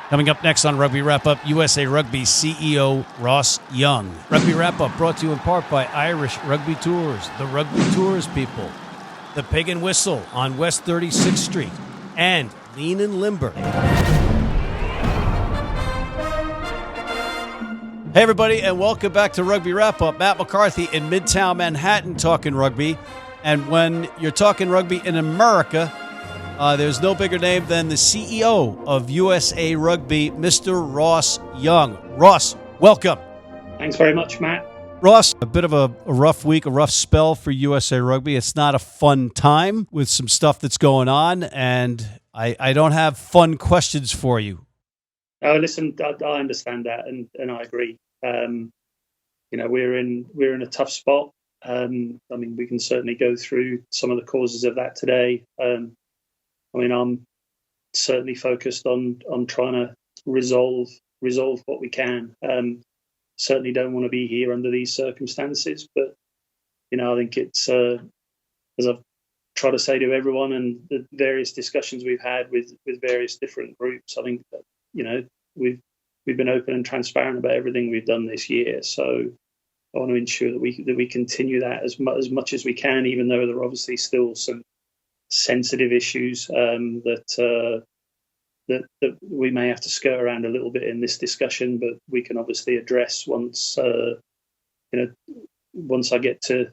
Coming up next on Rugby Wrap-Up, USA Rugby CEO Ross Young. Rugby Wrap-Up brought to you in part by Irish Rugby Tours, the Rugby Tours people, the Pig and Whistle on West 36th Street, and Lean and Limber. Hey, everybody, and welcome back to Rugby Wrap-Up. Matt McCarthy in Midtown Manhattan talking rugby. And when you're talking rugby in America, there's no bigger name than the CEO of USA Rugby, Mr. Ross Young. Ross, welcome. Thanks very much, Matt. Ross, a bit of a rough week, a rough spell for USA Rugby. It's not a fun time with some stuff that's going on, and I don't have fun questions for you. Oh, listen, I understand that, and I agree. We're in a tough spot. We can certainly go through some of the causes of that today. I'm certainly focused on trying to resolve what we can. Certainly don't want to be here under these circumstances, but I think it's as I've tried to say to everyone, and the various discussions we've had with various different groups. I think that we've been open and transparent about everything we've done this year. So I want to ensure that we continue that as much as we can, even though there are obviously still some sensitive issues that we may have to skirt around a little bit in this discussion, but we can obviously address once I get to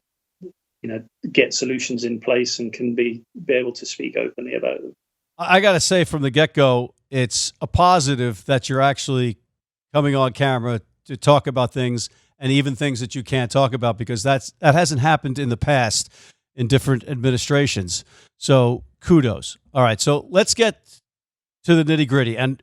get solutions in place and can be able to speak openly about them. I got to say from the get-go, it's a positive that you're actually coming on camera to talk about things, and even things that you can't talk about, because that hasn't happened in the past in different administrations. So kudos. All right, so let's get to the nitty-gritty. And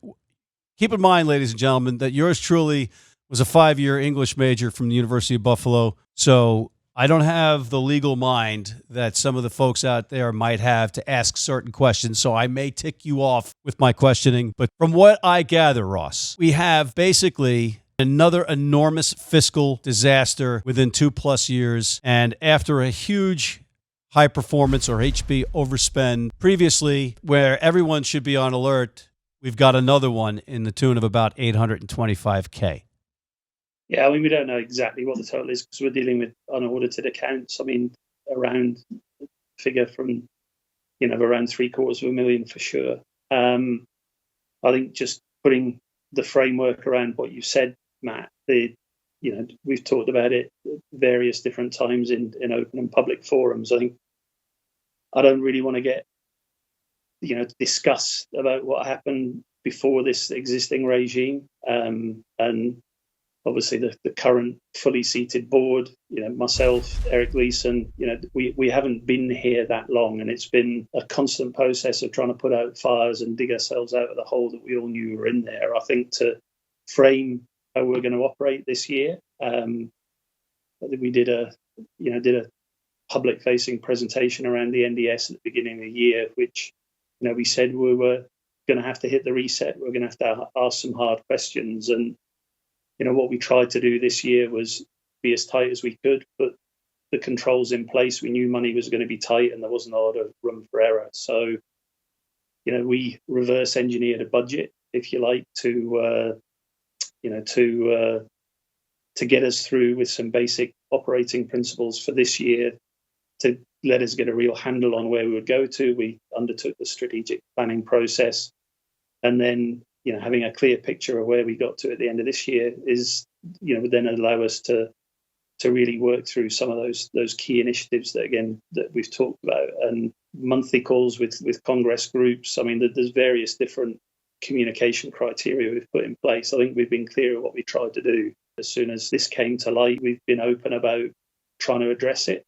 keep in mind, ladies and gentlemen, that yours truly was a 5-year English major from the University of Buffalo. So I don't have the legal mind that some of the folks out there might have to ask certain questions, so I may tick you off with my questioning. But from what I gather, Ross, we have basically another enormous fiscal disaster within 2+ years. And after a huge high performance, or HB, overspend previously, where everyone should be on alert, we've got another one in the tune of about $825K. Yeah, we don't know exactly what the total is because we're dealing with unaudited accounts. Around figure from around $750,000 for sure. I think just putting the framework around what you said, Matt, we've talked about it various different times in open and public forums. I think I don't really want to get discuss about what happened before this existing regime, and obviously the current fully seated board. Myself, Eric Leeson. We haven't been here that long, and it's been a constant process of trying to put out fires and dig ourselves out of the hole that we all knew were in there. I think to frame how we're going to operate this year, I think we did a public-facing presentation around the NDS at the beginning of the year, which we said we were going to have to hit the reset. We're going to have to ask some hard questions, and what we tried to do this year was be as tight as we could, put the controls in place. We knew money was going to be tight, and there wasn't a lot of room for error. So, we reverse engineered a budget, if you like, to get us through with some basic operating principles for this year, to let us get a real handle on where we would go to. We undertook the strategic planning process, and then having a clear picture of where we got to at the end of this year is would then allow us to really work through some of those key initiatives that we've talked about, and monthly calls with Congress groups. There's various different communication criteria we've put in place. I think we've been clear of what we tried to do. As soon as this came to light, we've been open about trying to address it.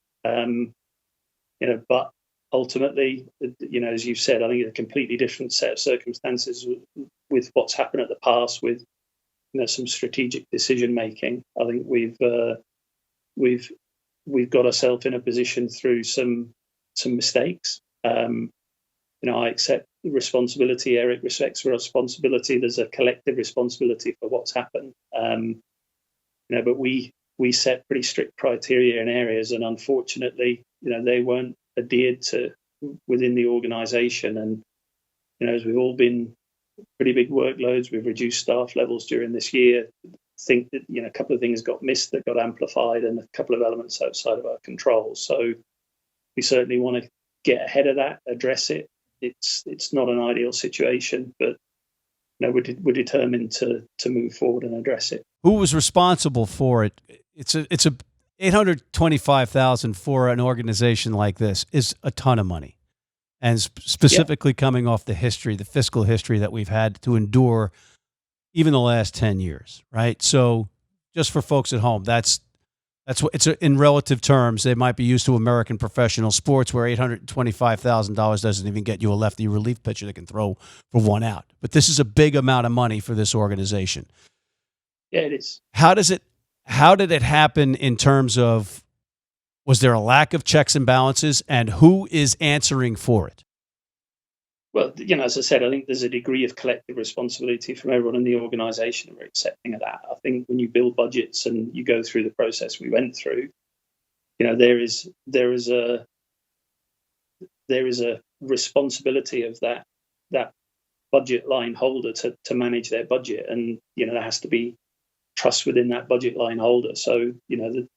But ultimately, as you've said, I think it's a completely different set of circumstances with what's happened at the past, with some strategic decision making. I think we've got ourselves in a position through some mistakes. I accept the responsibility. Eric respects the responsibility. There's a collective responsibility for what's happened. But we set pretty strict criteria in areas, and unfortunately, they weren't adhered to within the organisation. And as we've all been pretty big workloads. We've reduced staff levels during this year. Think that a couple of things got missed that got amplified, and a couple of elements outside of our control. So we certainly want to get ahead of that, address it. It's not an ideal situation, but we're determined to move forward and address it. Who was responsible for it? It's a $825,000 for an organization like this is a ton of money, and specifically coming off the fiscal history that we've had to endure, even the last 10 years, right? So, just for folks at home, that's what it's in relative terms. They might be used to American professional sports, where $825,000 doesn't even get you a lefty relief pitcher that can throw for one out. But this is a big amount of money for this organization. Yeah, it is. How did it happen in terms of, was there a lack of checks and balances, and who is answering for it? Well, as I said, I think there's a degree of collective responsibility from everyone in the organisation, and we're accepting of that. I think when you build budgets and you go through the process we went through, there is a responsibility of that budget line holder to manage their budget, and there has to be trust within that budget line holder. So the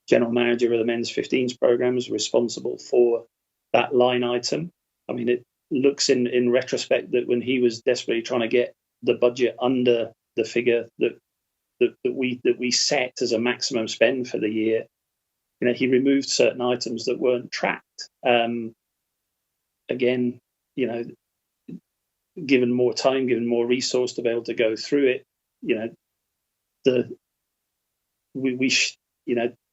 general manager of the men's 15s program is responsible for that line item. I mean, it looks in retrospect that when he was desperately trying to get the budget under the figure that we set as a maximum spend for the year, he removed certain items that weren't tracked. Again, given more time, given more resource to be able to go through it,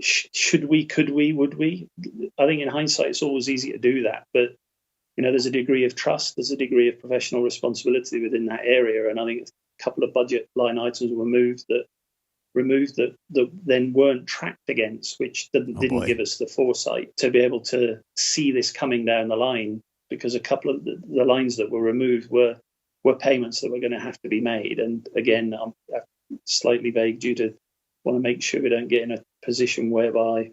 should we, could we, would we? I think in hindsight, it's always easy to do that, but there's a degree of trust, there's a degree of professional responsibility within that area, and I think a couple of budget line items were removed that then weren't tracked against, which didn't give us the foresight to be able to see this coming down the line, because a couple of the lines that were removed were payments that were going to have to be made. And again, I'm slightly vague due to want to make sure we don't get in a position whereby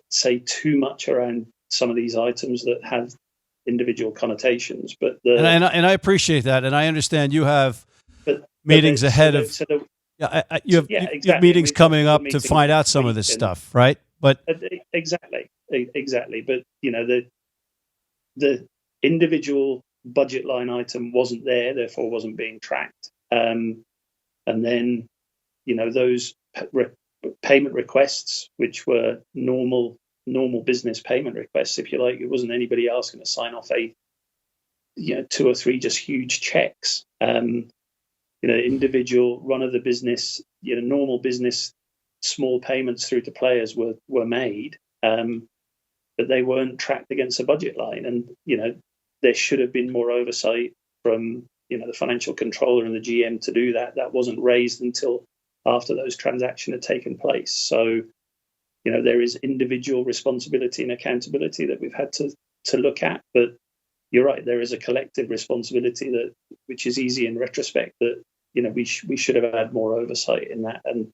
say too much around some of these items that have individual connotations. But and I appreciate that, and I understand you have meetings ahead of. You have meetings coming up to find out some of this stuff, right? But exactly. But the individual budget line item wasn't there, therefore wasn't being tracked. And then those payment requests, which were normal business payment requests, if you like, it wasn't anybody asking to sign off a 2 or 3 just huge checks. Individual run of the business, normal business small payments through to players were made, but they weren't tracked against a budget line. And there should have been more oversight from the financial controller and the GM to do that. That wasn't raised until after those transactions had taken place. So there is individual responsibility and accountability that we've had to look at, but you're right, there is a collective responsibility which is easy in retrospect, that we should have had more oversight in that, and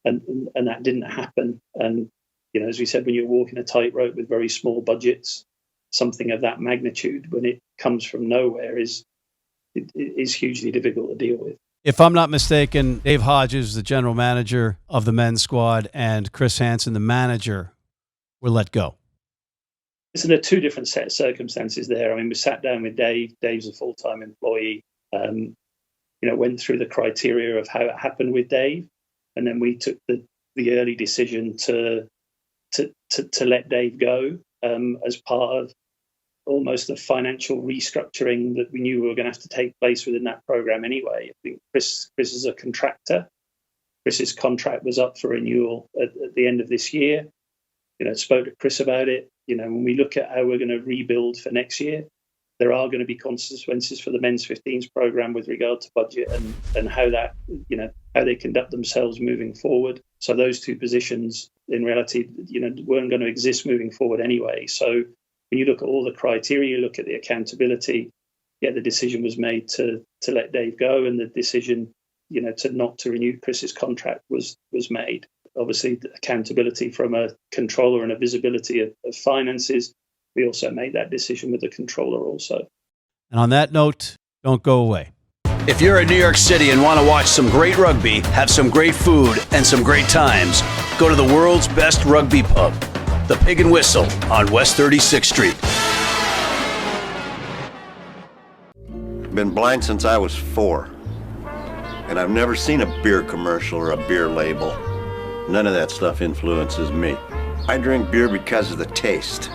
that didn't happen. And as we said, when you're walking a tightrope with very small budgets, something of that magnitude, when it comes from nowhere, is hugely difficult to deal with. If I'm not mistaken, Dave Hodges, the general manager of the men's squad, and Chris Hansen, the manager, were let go. So there are 2 different set of circumstances there. I mean, we sat down with Dave. Dave's a full-time employee. Went through the criteria of how it happened with Dave, and then we took the early decision to let Dave go as part of almost a financial restructuring that we knew were going to have to take place within that program anyway. I think Chris is a contractor. Chris's contract was up for renewal at the end of this year. Spoke to Chris about it. When we look at how we're going to rebuild for next year, there are going to be consequences for the men's 15s program with regard to budget and how that, how they conduct themselves moving forward. So those 2 positions in reality, weren't going to exist moving forward anyway. So when you look at all the criteria, you look at the accountability, the decision was made to let Dave go, and the decision, to renew Chris's contract was made. Obviously, the accountability from a controller and a visibility of finances, we also made that decision with the controller also. And on that note, don't go away. If you're in New York City and want to watch some great rugby, have some great food, and some great times, go to the world's best rugby pub, the Pig and Whistle on West 36th Street. Been blind since I was 4. And I've never seen a beer commercial or a beer label. None of that stuff influences me. I drink beer because of the taste.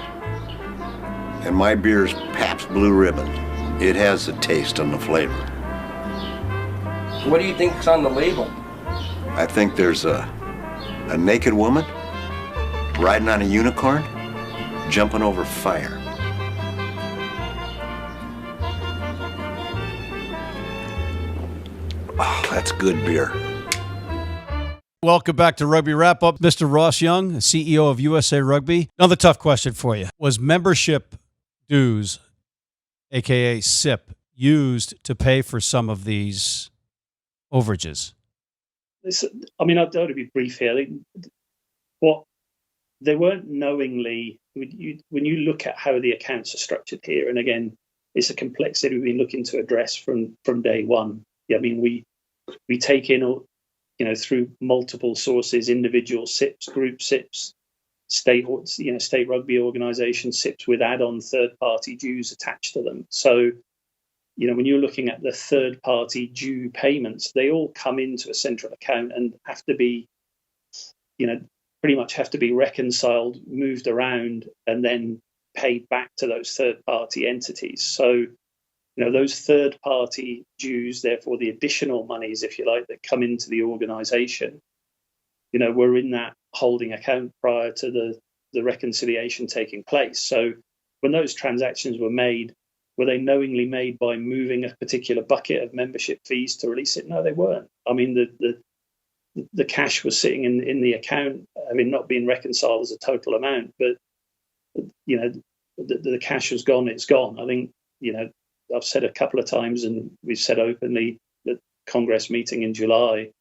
And my beer's Pabst Blue Ribbon. It has the taste and the flavor. What do you think's on the label? I think there's a naked woman riding on a unicorn, jumping over fire. Oh, that's good beer. Welcome back to Rugby Wrap Up. Mr. Ross Young, CEO of USA Rugby. Another tough question for you. Was membership dues, a.k.a. SIP, used to pay for some of these overages? I mean, I'd to be brief here. They weren't knowingly. When you look at how the accounts are structured here, and again, it's a complexity we've been looking to address from day one. I mean, we take in, through multiple sources, individual SIPs, group SIPs, state rugby organisation SIPs with add-on third-party dues attached to them. So, when you're looking at the third-party due payments, they all come into a central account and have to be, pretty much have to be reconciled, moved around, and then paid back to those third-party entities. So, those third-party dues, therefore the additional monies, if you like, that come into the organisation, were in that holding account prior to the reconciliation taking place. So when those transactions were made, were they knowingly made by moving a particular bucket of membership fees to release it? No, they weren't. I mean, the cash was sitting in the account, not being reconciled as a total amount, but, the cash was gone, it's gone. I think, I've said a couple of times, and we've said openly, the Congress meeting in July,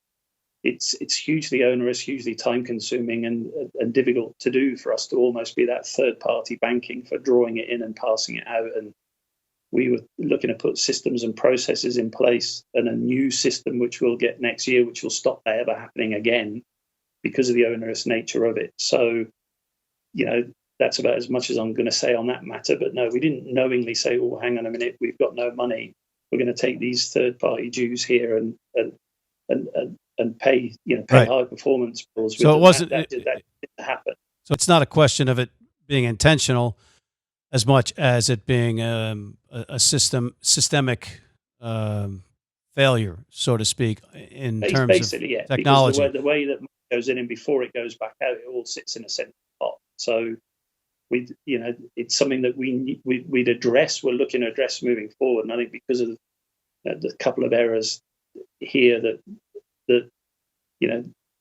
it's hugely onerous, hugely time-consuming, and difficult to do for us to almost be that third-party banking for drawing it in and passing it out. And we were looking to put systems and processes in place, and a new system which we'll get next year, which will stop that ever happening again because of the onerous nature of it. So, that's about as much as I'm going to say on that matter. But no, we didn't knowingly say, "Oh, hang on a minute, we've got no money. We're going to take these third-party dues here and pay Right. high performance bills." So it wasn't that didn't happen. So it's not a question of it being intentional as much as it being a systemic failure, so to speak, in terms Basically, of technology. Because the way that money goes in and before it goes back out, it all sits in a central pot. So it's something that we'd address. We're looking to address moving forward. And I think because of the couple of errors here that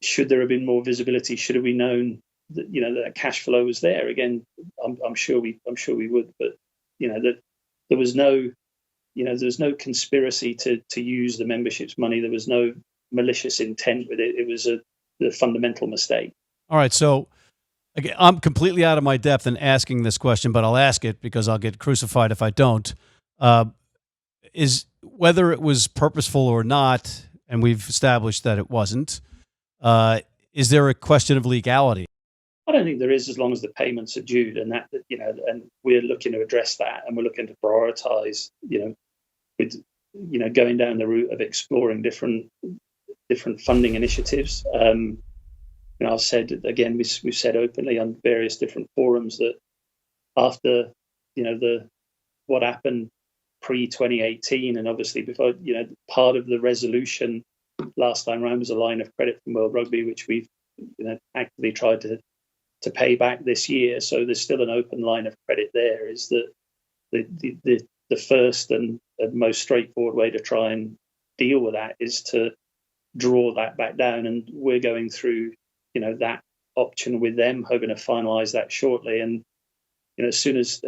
should there have been more visibility, should have we known that that cash flow was there? Again, I'm sure we would, but that there was no conspiracy to use the membership's money. There was no malicious intent with it. It was a fundamental mistake. All right, so again, I'm completely out of my depth in asking this question, but I'll ask it because I'll get crucified if I don't. Is whether it was purposeful or not, and we've established that it wasn't, is there a question of legality? I don't think there is, as long as the payments are due, and and we're looking to address that, and we're looking to prioritise, with going down the route of exploring different funding initiatives. I've said again, we've said openly on various different forums that after what happened pre-2018, and obviously before, part of the resolution last time round was a line of credit from World Rugby, which we've actively tried to pay back this year. So there's still an open line of credit there. Is that the first and most straightforward way to try and deal with that is to draw that back down, and we're going through that option with them, hoping to finalise that shortly. And as soon as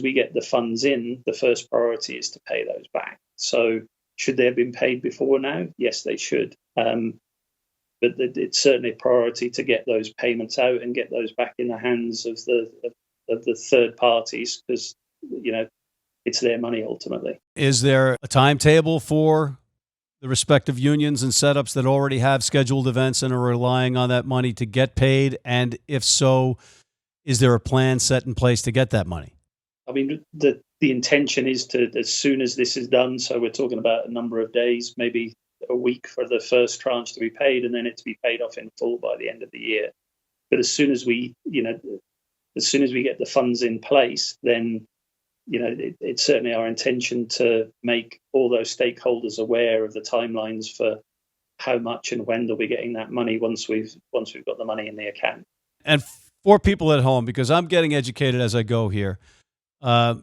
we get the funds in, the first priority is to pay those back. So should they have been paid before now? Yes, they should. But it's certainly a priority to get those payments out and get those back in the hands of the third parties, because it's their money ultimately. Is there a timetable for the respective unions and setups that already have scheduled events and are relying on that money to get paid? And if so, is there a plan set in place to get that money? I mean, the intention is to, as soon as this is done, so we're talking about a number of days, maybe a week for the first tranche to be paid, and then it to be paid off in full by the end of the year. But as soon as we get the funds in place, then it's certainly our intention to make all those stakeholders aware of the timelines for how much and when they'll be getting that money once we've got the money in the account. And for people at home, because I'm getting educated as I go here, an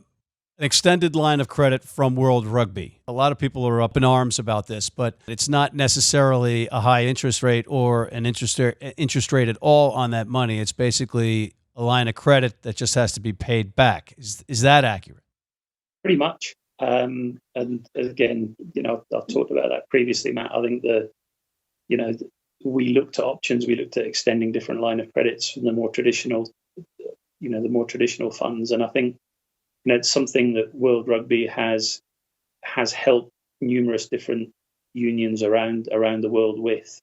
extended line of credit from World Rugby. A lot of people are up in arms about this, but it's not necessarily a high interest rate or an interest rate at all on that money. It's basically a line of credit that just has to be paid back. Is that accurate? Pretty much. And again, I've talked about that previously, Matt. I think we looked at options. We looked at extending different line of credits from the more traditional funds, and I think it's something that World Rugby has helped numerous different unions around the world with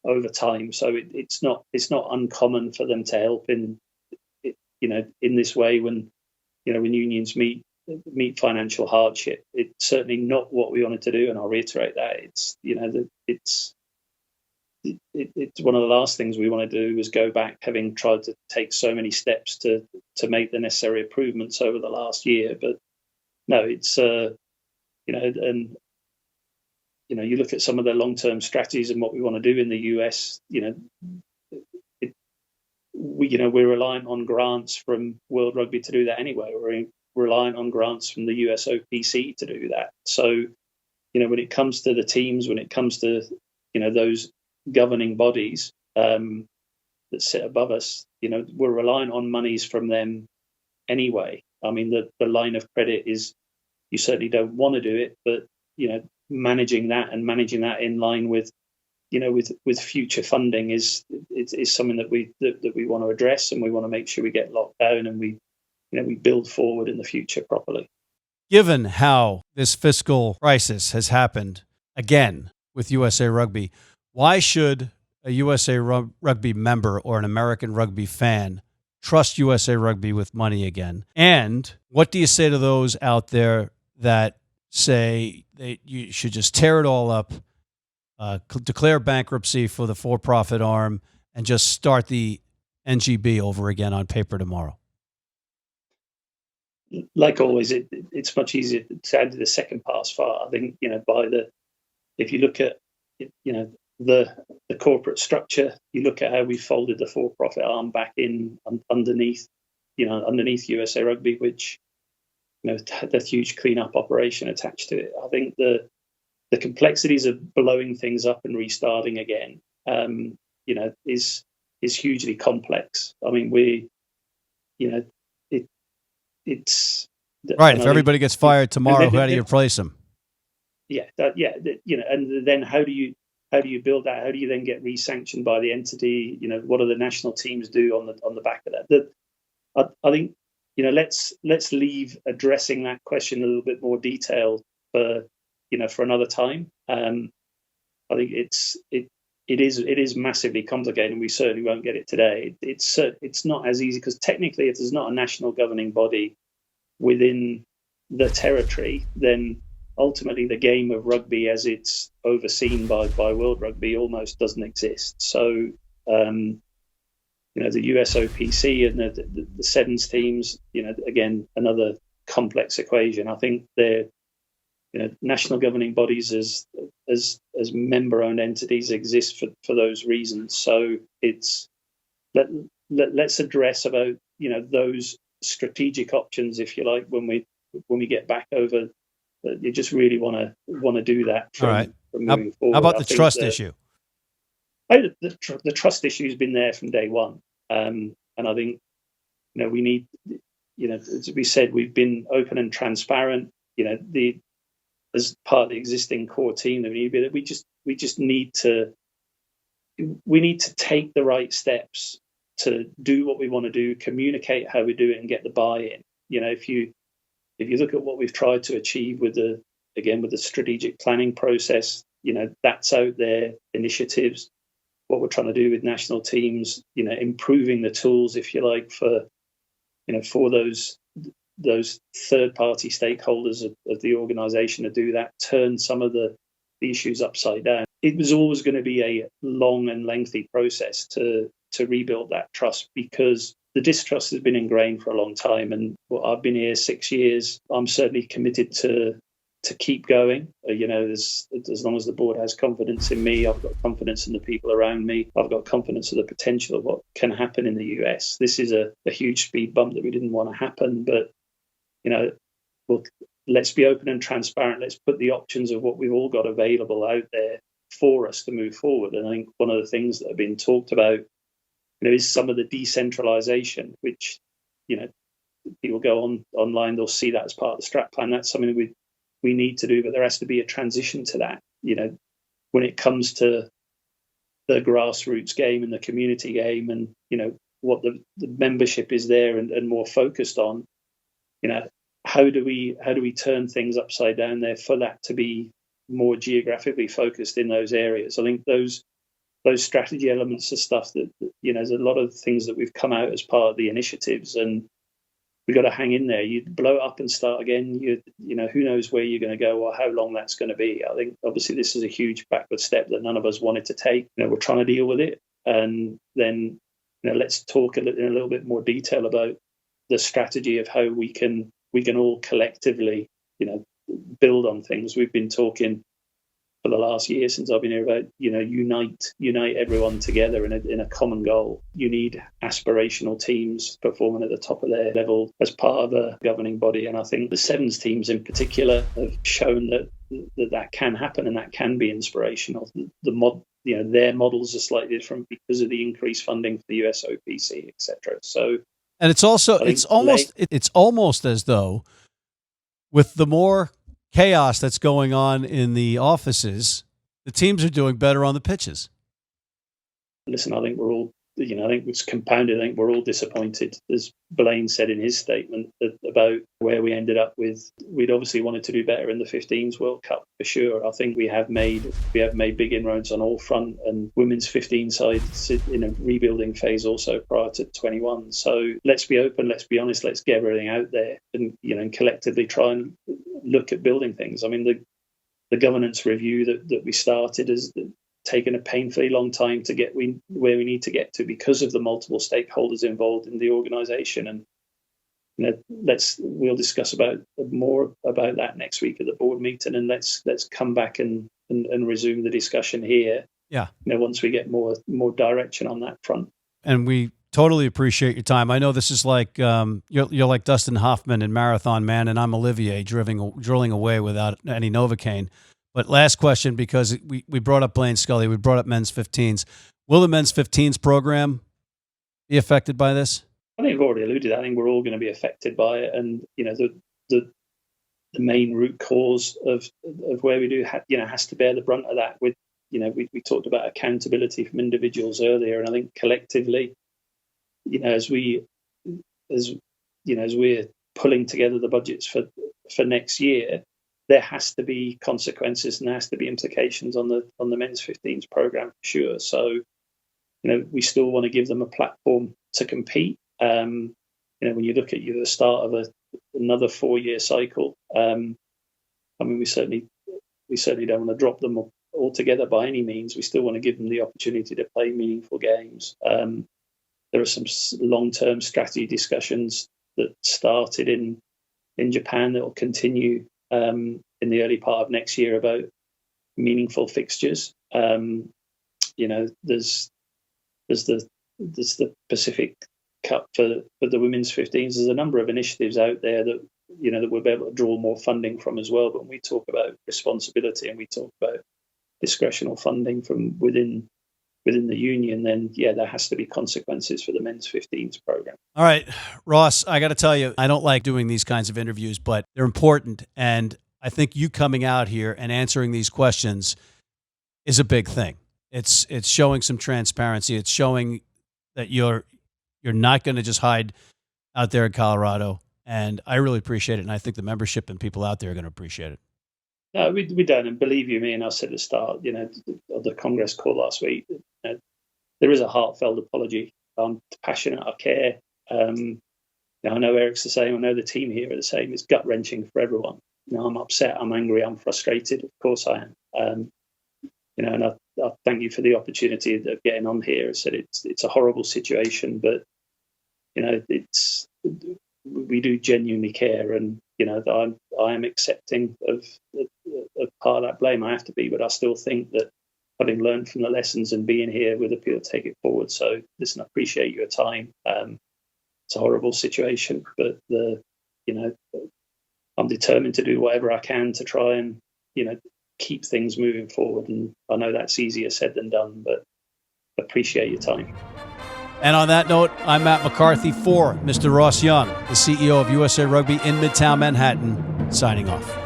over time. So it's not uncommon for them to help in this way when unions meet financial hardship. It's certainly not what we wanted to do, and I'll reiterate that. It's one of the last things we want to do is go back, having tried to take so many steps to make the necessary improvements over the last year. But no, it's you look at some of the long-term strategies and what we want to do in the US. We're reliant on grants from World Rugby to do that anyway. We're reliant on grants from the USOPC to do that. So, when it comes to the teams, when it comes to those governing bodies that sit above us, we're relying on monies from them anyway. I mean, the line of credit is, you certainly don't want to do it, but managing that in line with future funding is something that we want to address, and we want to make sure we get locked down and we build forward in the future properly. Given how this fiscal crisis has happened again with USA Rugby, why should a USA Rugby member or an American rugby fan trust USA Rugby with money again? And what do you say to those out there that say that you should just tear it all up, declare bankruptcy for the for-profit arm, and just start the NGB over again on paper tomorrow? Like always, it's much easier to add the second pass far. I think if you look at the corporate structure, you look at how we folded the for-profit arm back in underneath USA Rugby, which had a huge clean-up operation attached to it. I think the complexities of blowing things up and restarting again, is hugely complex. I mean, it's right. If everybody gets fired tomorrow, how do you replace them? Yeah, and then how do you build that? How do you then get re-sanctioned by the entity? What do the national teams do on the back of that? I think let's leave addressing that question in a little bit more detail for another time. I think it is massively complicated, and we certainly won't get it today. It's not as easy, because technically, if there's not a national governing body within the territory, then ultimately the game of rugby as it's overseen by World Rugby almost doesn't exist. So the USOPC and the Sevens teams, again, another complex equation. I think they're national governing bodies as member-owned entities exist for those reasons. So it's let's address about those strategic options, if you like, when we get back over. You just really want to do that. All right. From moving forward. How about the trust issue? The trust issue has been there from day one, and I think we need, as we said, we've been open and transparent. As part of the existing core team, we just need to take the right steps to do what we want to do, communicate how we do it, and get the buy-in. If you if you look at what we've tried to achieve with the strategic planning process, that's out there, initiatives, what we're trying to do with national teams, improving the tools, if you like, for those third-party stakeholders of the organisation to do that, turn some of the issues upside down. It was always going to be a long and lengthy process to rebuild that trust, because the distrust has been ingrained for a long time. And I've been here 6 years. I'm certainly committed to keep going. As long as the board has confidence in me, I've got confidence in the people around me. I've got confidence in the potential of what can happen in the US. This is a huge speed bump that we didn't want to happen, but let's be open and transparent. Let's put the options of what we've all got available out there for us to move forward. And I think one of the things that have been talked about, is some of the decentralization, which, people go online, they'll see that as part of the strat plan. That's something that we need to do, but there has to be a transition to that. When it comes to the grassroots game and the community game, and what the membership is there and more focused on, how do we turn things upside down there for that to be more geographically focused in those areas? I think those strategy elements are stuff that, there's a lot of things that we've come out as part of the initiatives, and we've got to hang in there. You blow it up and start again, who knows where you're going to go or how long that's going to be. I think obviously this is a huge backward step that none of us wanted to take. We're trying to deal with it, and then let's talk in a little bit more detail about the strategy of how we can all collectively build on things. We've been talking for the last year since I've been here about unite everyone together in a common goal. You need aspirational teams performing at the top of their level as part of a governing body, and I think the Sevens teams in particular have shown that can happen and that can be inspirational. Their models are slightly different because of the increased funding for the USOPC, etc. So, and it's almost as though with the more chaos that's going on in the offices, the teams are doing better on the pitches. Listen, I think we're all, I think it's compounded. I think we're all disappointed. As Blaine said in his statement about where we ended up with, we'd obviously wanted to do better in the 15s World Cup for sure. I think we have made big inroads on all front, and women's 15 side in a rebuilding phase also prior to 21. So let's be open, let's be honest, let's get everything out there, and and collectively try and look at building things. I mean, the governance review that we started has taken a painfully long time to get where we need to get to because of the multiple stakeholders involved in the organisation. And we'll discuss more about that next week at the board meeting, and let's come back and resume the discussion here. Yeah. Once we get more direction on that front. And we totally appreciate your time. I know this is like you're like Dustin Hoffman in Marathon Man, and I'm Olivier drilling away without any Novocaine. But last question, because we brought up Blaine Scully, we brought up men's 15s. Will the men's 15s program be affected by this? I think I've already alluded to that. I think we're all going to be affected by it, and the main root cause of where we do has to bear the brunt of that. With we talked about accountability from individuals earlier, and I think collectively, as we're pulling together the budgets for next year, there has to be consequences and there has to be implications on the men's 15s program for sure. So, we still want to give them a platform to compete. When you look at the start of another 4-year cycle, we certainly don't want to drop them altogether by any means. We still want to give them the opportunity to play meaningful games. There are some long-term strategy discussions that started in Japan that will continue in the early part of next year about meaningful fixtures. There's the Pacific Cup for the women's 15s. There's a number of initiatives out there that that we'll be able to draw more funding from as well. But when we talk about responsibility and we talk about discretional funding from within the union, then there has to be consequences for the men's 15s program. All right, Ross, I got to tell you, I don't like doing these kinds of interviews, but they're important. And I think you coming out here and answering these questions is a big thing. It's showing some transparency. It's showing that you're not going to just hide out there in Colorado. And I really appreciate it. And I think the membership and people out there are going to appreciate it. No, we don't. And believe you me, and I said at the start, of the Congress call last week, there is a heartfelt apology. I'm passionate. I care. I know Eric's the same. I know the team here are the same. It's gut wrenching for everyone. I'm upset. I'm angry. I'm frustrated. Of course I am. And I thank you for the opportunity of getting on here. I said it's a horrible situation, but we do genuinely care, and I am accepting of part of that blame. I have to be, but I still think that having learned from the lessons and being here with appeal, take it forward. So listen, I appreciate your time. It's a horrible situation, but I'm determined to do whatever I can to try and keep things moving forward. And I know that's easier said than done, but appreciate your time. And on that note, I'm Matt McCarthy for Mr. Ross Young, the CEO of USA Rugby in Midtown Manhattan, signing off.